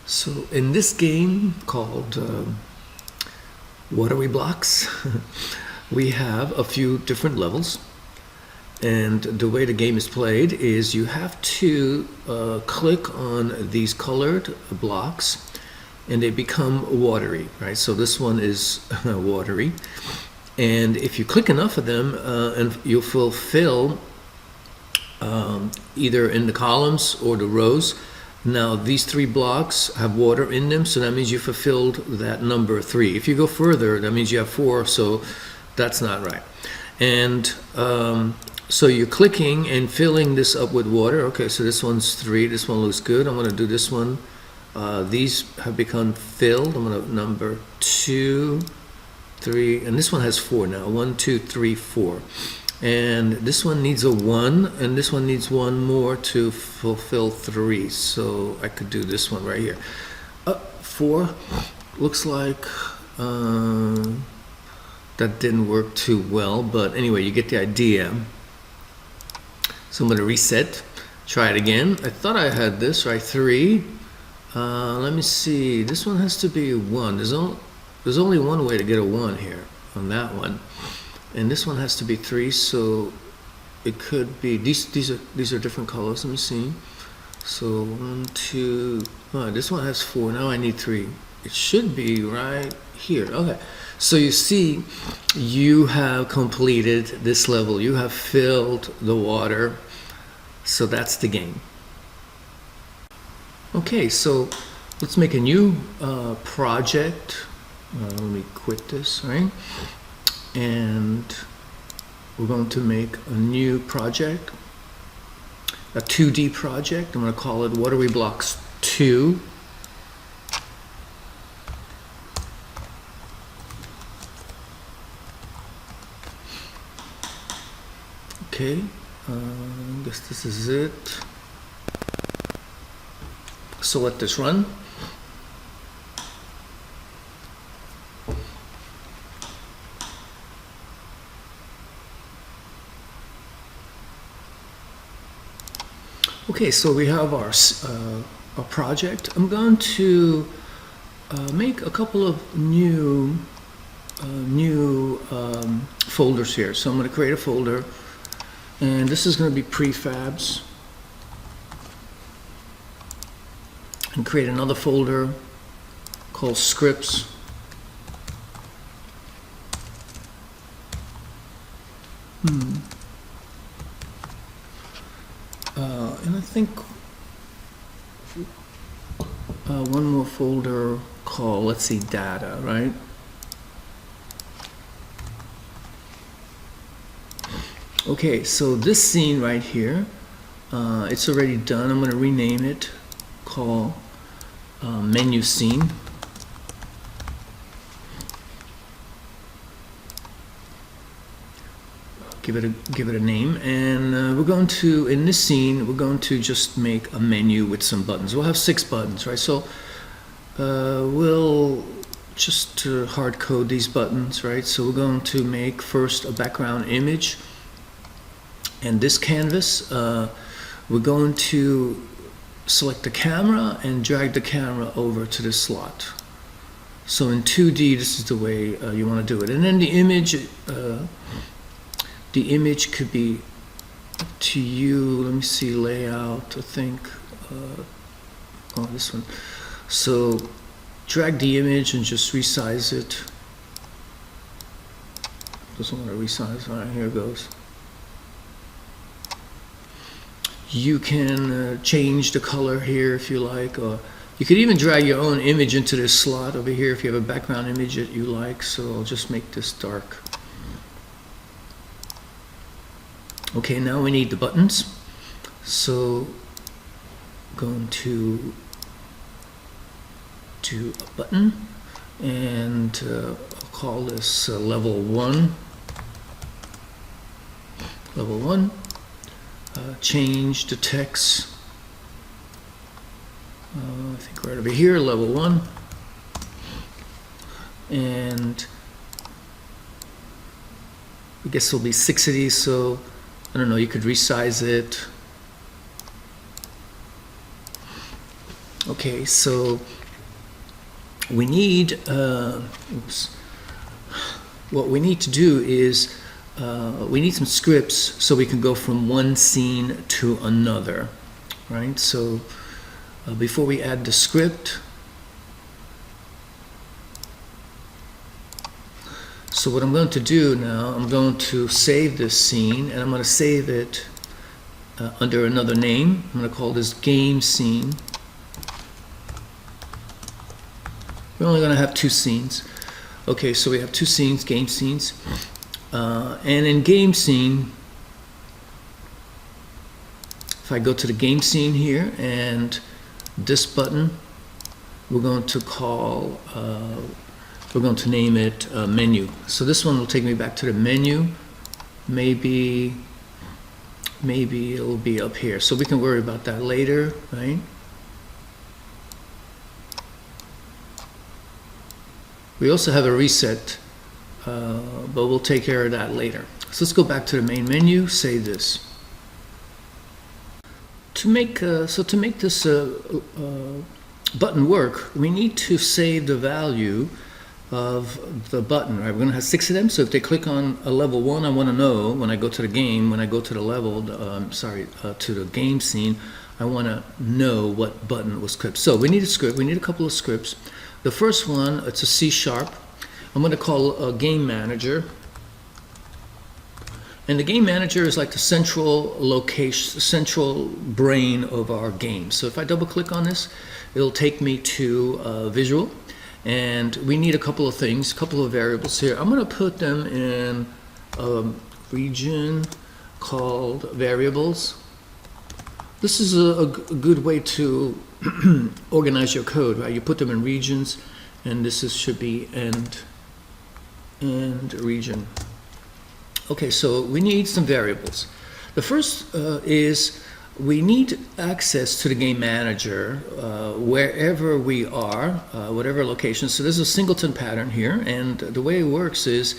So in this game called Watery Blocks, we have a few different levels. And the way the game is played is you have to click on these colored blocks and they become watery, right? So this one is watery. And if you click enough of them, and you'll fulfill either in the columns or the rows. Now these 3 blocks have water in them, so that means you fulfilled that number 3. If you go further, that means you have 4, so that's not right. And so you're clicking and filling this up with water. Okay, so this one's 3, this one looks good. I'm going to do this one. These have become filled. I'm going to number 2, 3, and this one has 4 now. 1, 2, 3, 4. And this one needs a 1, and this one needs 1 more to fulfill 3. So I could do this one right here. 4 looks like that didn't work too well, but anyway, you get the idea. So I'm going to reset, try it again. I thought I had this right, 3. Let me see. This one has to be 1. There's only one way to get a 1 here on that one. And this one has to be 3, so it could be these are different colors. Let me see. So 1, 2. Oh, this one has 4. Now I need 3. It should be right here. Okay. So you see, you have completed this level. You have filled the water. So that's the game. Okay. So let's make a new project. Let me quit this. Right. And we're going to make a new project, a 2D project. I'm going to call it Watery Blocks 2. Okay, I guess this is it. So let this run. Okay, so we have our project. I'm going to make a couple of new folders here. So I'm going to create a folder, and this is going to be prefabs, and create another folder called scripts. And I think one more folder called, let's see, data, right? Okay, so this scene right here, it's already done. I'm going to rename it, call menu scene. Give it a name, and we're going to, in this scene, we're going to just make a menu with some buttons. We'll have 6 buttons, right? So we'll just hard code these buttons, right? So we're going to make first a background image, and this canvas, we're going to select the camera and drag the camera over to this slot. So in 2D, this is the way you want to do it. And then the image could be up to you. Let me see, layout, I think. Oh, this one. So drag the image and just resize it. Doesn't want to resize. All right, here it goes. You can change the color here if you like, or you could even drag your own image into this slot over here if you have a background image that you like. So I'll just make this dark. Okay, now we need the buttons. So going to do a button, and I'll call this level 1. Level 1. Change the text. I think right over here, level 1. And I guess there'll be 6 of these, so I don't know, you could resize it. Okay, so we need, what we need to do is we need some scripts so we can go from one scene to another, right? So before we add the script, so what I'm going to do now, I'm going to save this scene, and I'm going to save it under another name. I'm going to call this game scene. We're only going to have 2 scenes. Okay, so we have 2 scenes, game scenes. And in game scene, if I go to the game scene here, and this button, we're going to call, we're going to name it menu. So this one will take me back to the menu. Maybe it'll be up here. So we can worry about that later, right? We also have a reset, but we'll take care of that later. So let's go back to the main menu, save this. To make this button work, we need to save the value of the button, right? We're going to have 6 of them, so if they click on a level 1, I want to know when I go to the game, when I go to the level, to the game scene, I want to know what button was clicked. So we need a script, we need a couple of scripts. The first one, it's a C#. I'm going to call a game manager. And the game manager is like the central location, central brain of our game. So if I double click on this, it'll take me to visual. And we need a couple of things, a couple of variables here. I'm going to put them in a region called variables. This is a good way to organize your code, right? You put them in regions, and should be end region. Okay, so we need some variables. The first is we need access to the game manager wherever we are, whatever location. So there's a singleton pattern here, and the way it works is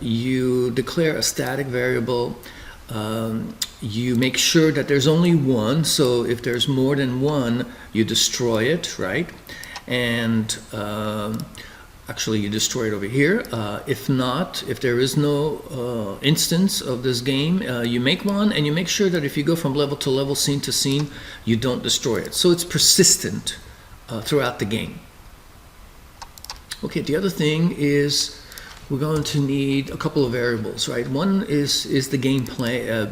you declare a static variable. You make sure that there's only one, so if there's more than one, you destroy it, right? And actually you destroy it over here. If not, if there is no instance of this game, you make one, and you make sure that if you go from level to level, scene to scene, you don't destroy it. So it's persistent throughout the game. Okay, the other thing is we're going to need a couple of variables, right? One is the game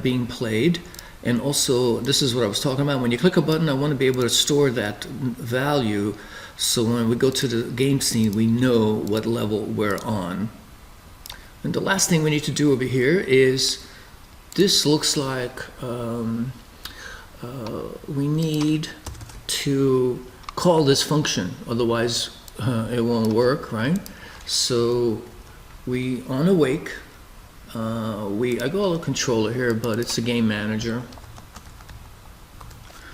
being played, and also this is what I was talking about. When you click a button, I want to be able to store that value, so when we go to the game scene, we know what level we're on. And the last thing we need to do over here is, this looks like we need to call this function, otherwise it won't work, right? So we on awake, I got a controller here, but it's a game manager.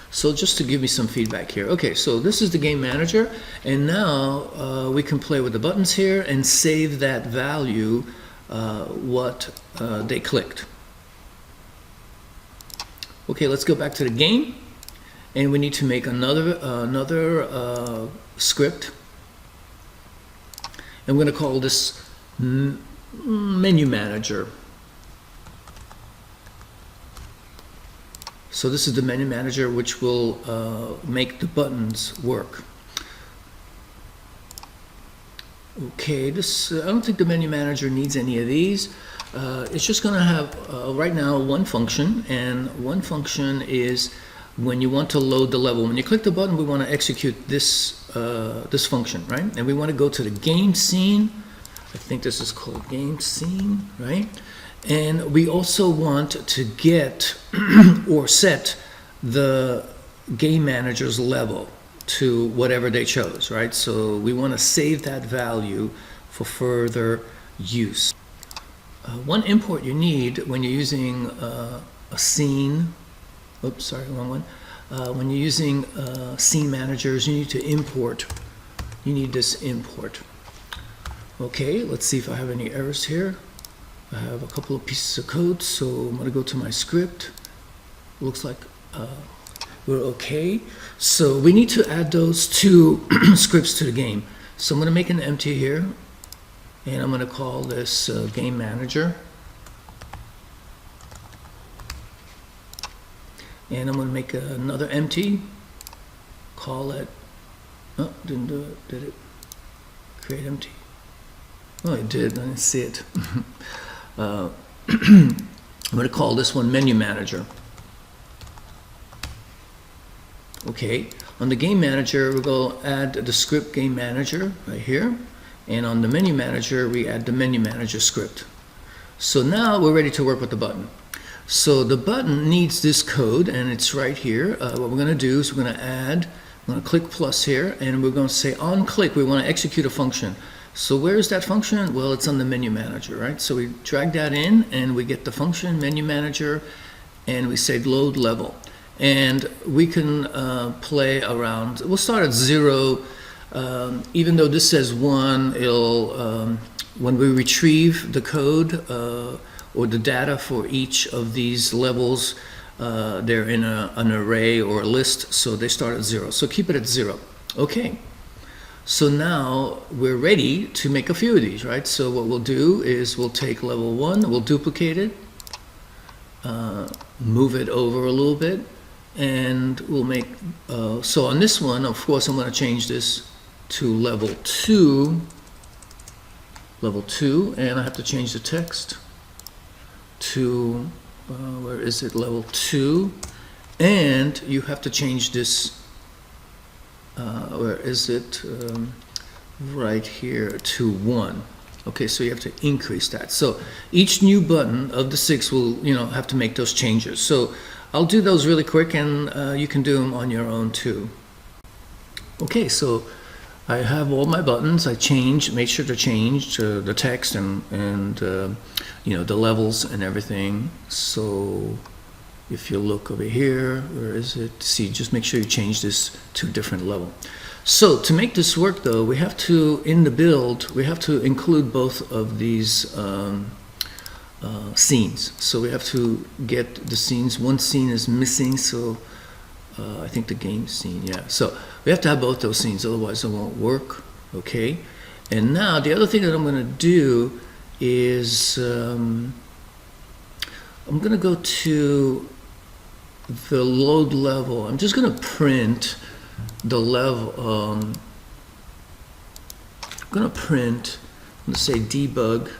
So just to give me some feedback here. Okay, so this is the game manager, and now we can play with the buttons here and save that value, what they clicked. Okay, let's go back to the game, and we need to make another script. I'm going to call this menu manager. So this is the menu manager, which will make the buttons work. Okay, I don't think the menu manager needs any of these. It's just going to have right now one function, and one function is when you want to load the level. When you click the button, we want to execute this this function, right? And we want to go to the game scene. I think this is called game scene, right? And we also want to get or set the game manager's level to whatever they chose, right? So we want to save that value for further use. One import you need when you're using a scene, oops, sorry, wrong one. When you're using scene managers, you need to import. You need this import. Okay, let's see if I have any errors here. I have a couple of pieces of code, so I'm going to go to my script. Looks like we're okay. So we need to add those two scripts to the game. So I'm going to make an empty here, and I'm going to call this game manager. And I'm going to make another empty, call it, oh, didn't do it, did it? Create empty. Oh, it did, I didn't see it. I'm going to call this one menu manager. Okay, on the game manager, we're going to add the script game manager right here. And on the menu manager, we add the menu manager script. So now we're ready to work with the button. So the button needs this code, and it's right here. What we're going to do is we're going to add, I'm going to click plus here, and we're going to say on click, we want to execute a function. So where is that function? Well, it's on the menu manager, right? So we drag that in, and we get the function menu manager, and we say load level. And we can play around. We'll start at 0. Even though this says 1, it'll, when we retrieve the code, or the data for each of these levels, they're in an array or a list, so they start at 0. So keep it at 0. Okay. So now we're ready to make a few of these, right? So what we'll do is we'll take level 1, we'll duplicate it, move it over a little bit, and we'll make, so on this one, of course, I'm going to change this to level 2, and I have to change the text to, where is it, level 2, and you have to change this, where is it, right here, to 1. Okay, so you have to increase that. So each new button of the 6 will, have to make those changes. So I'll do those really quick, and you can do them on your own too. Okay, so I have all my buttons. I make sure to change the text and the levels and everything. So if you look over here, where is it? See, just make sure you change this to a different level. So to make this work, though, we have to, in the build, we have to include both of these scenes. So we have to get the scenes. One scene is missing, so I think the game scene, yeah. So we have to have both those scenes, otherwise it won't work, okay? And now the other thing that I'm going to do is I'm going to go to the load level. I'm just going to print the level. I'm going to print, let's say debug.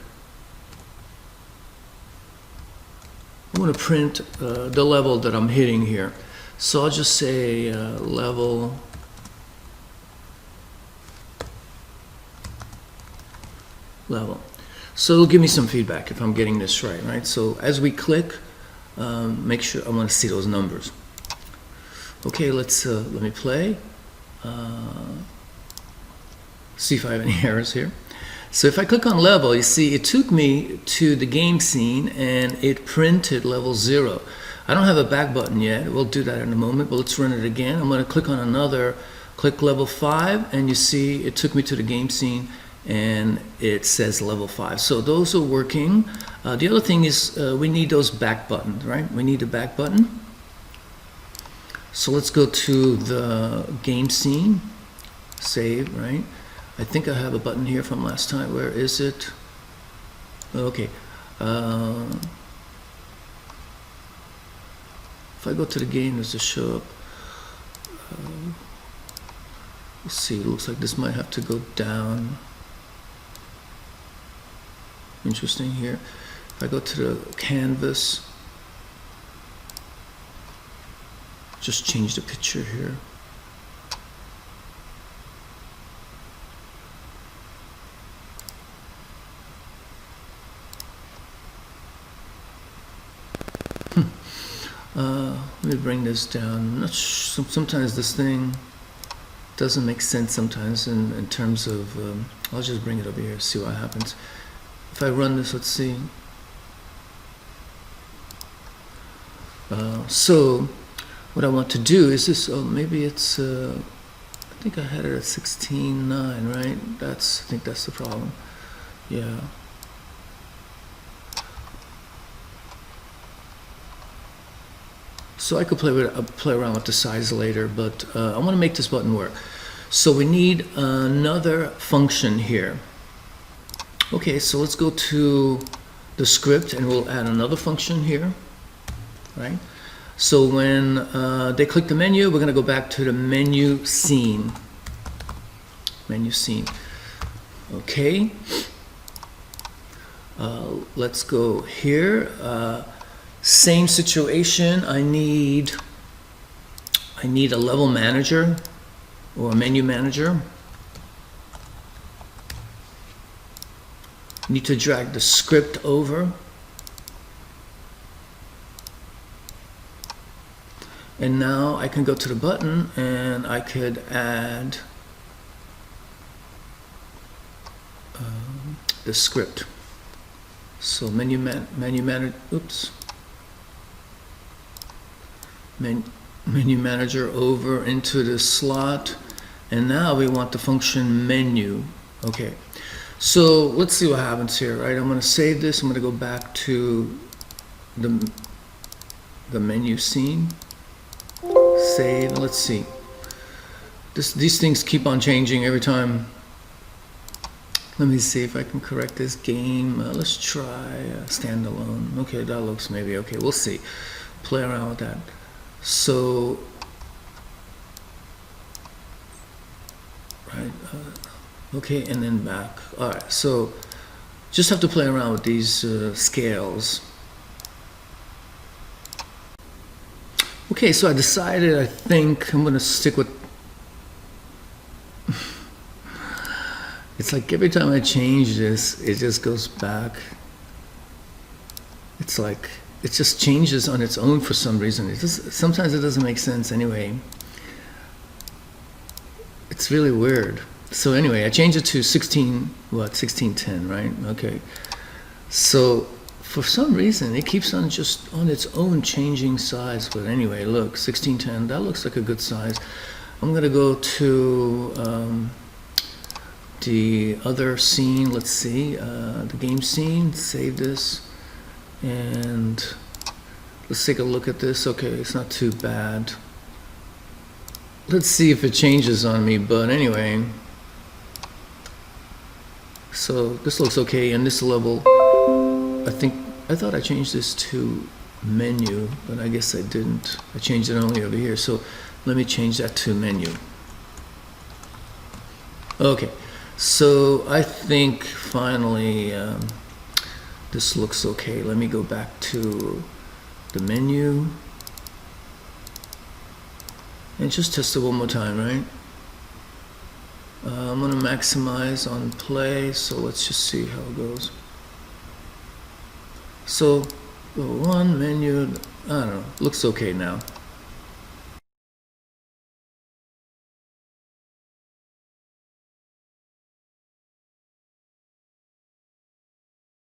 I'm going to print the level that I'm hitting here. So I'll just say level So it'll give me some feedback if I'm getting this right? So as we click, make sure, I want to see those numbers. Okay, let me play. See if I have any errors here. So if I click on level, you see it took me to the game scene and it printed level 0. I don't have a back button yet. We'll do that in a moment, but let's run it again. I'm going to click on another, click level 5, and you see it took me to the game scene and it says level 5. So those are working. The other thing is we need those back buttons, right? We need a back button. So let's go to the game scene, save, right? I think I have a button here from last time. Where is it? Okay. If I go to the game, does it show up? Let's see, it looks like this might have to go down. Interesting here. If I go to the canvas, just change the picture here. Let me bring this down. Sometimes this thing doesn't make sense sometimes in terms of, I'll just bring it over here, see what happens. If I run this, let's see. So what I want to do is this, maybe it's, I think I had it at 16:9, right? I think that's the problem. Yeah. So I could play around with the size later, but I want to make this button work. So we need another function here. Okay, so let's go to the script and we'll add another function here, right? So when they click the menu, we're going to go back to the menu scene. Menu scene. Okay. Let's go here. Same situation. I need a level manager or a menu manager. Need to drag the script over. And now I can go to the button and I could add the script. So menu manager over into the slot, and now we want the function menu. Okay, so let's see what happens here, right? I'm going to save this. I'm going to go back to the menu scene. Save. Let's see. These things keep on changing every time. Let me see if I can correct this game. Let's try standalone. Okay, that looks maybe okay. We'll see. Play around with that. So, right. Okay, and then back. All right. So, just have to play around with these scales. Okay, so I decided. I think I'm going to stick with. It's like every time I change this, it just goes back. It's like it just changes on its own for some reason. Sometimes it doesn't make sense anyway. It's really weird. So anyway, I changed it to 1610, right? Okay. So for some reason, it keeps on just on its own changing size. But anyway, look, 1610. That looks like a good size. I'm gonna go to. The other scene, let's see, the game scene, save this, and let's take a look at this. Okay, it's not too bad. Let's see if it changes on me, but anyway, so this looks okay, and this level, I thought I changed this to menu, but I guess I didn't. I changed it only over here, so let me change that to menu. Okay. So I think finally this looks okay. Let me go back to the menu and just test it one more time, right? I'm gonna maximize on play, so let's just see how it goes. So one menu, I don't know, looks okay now.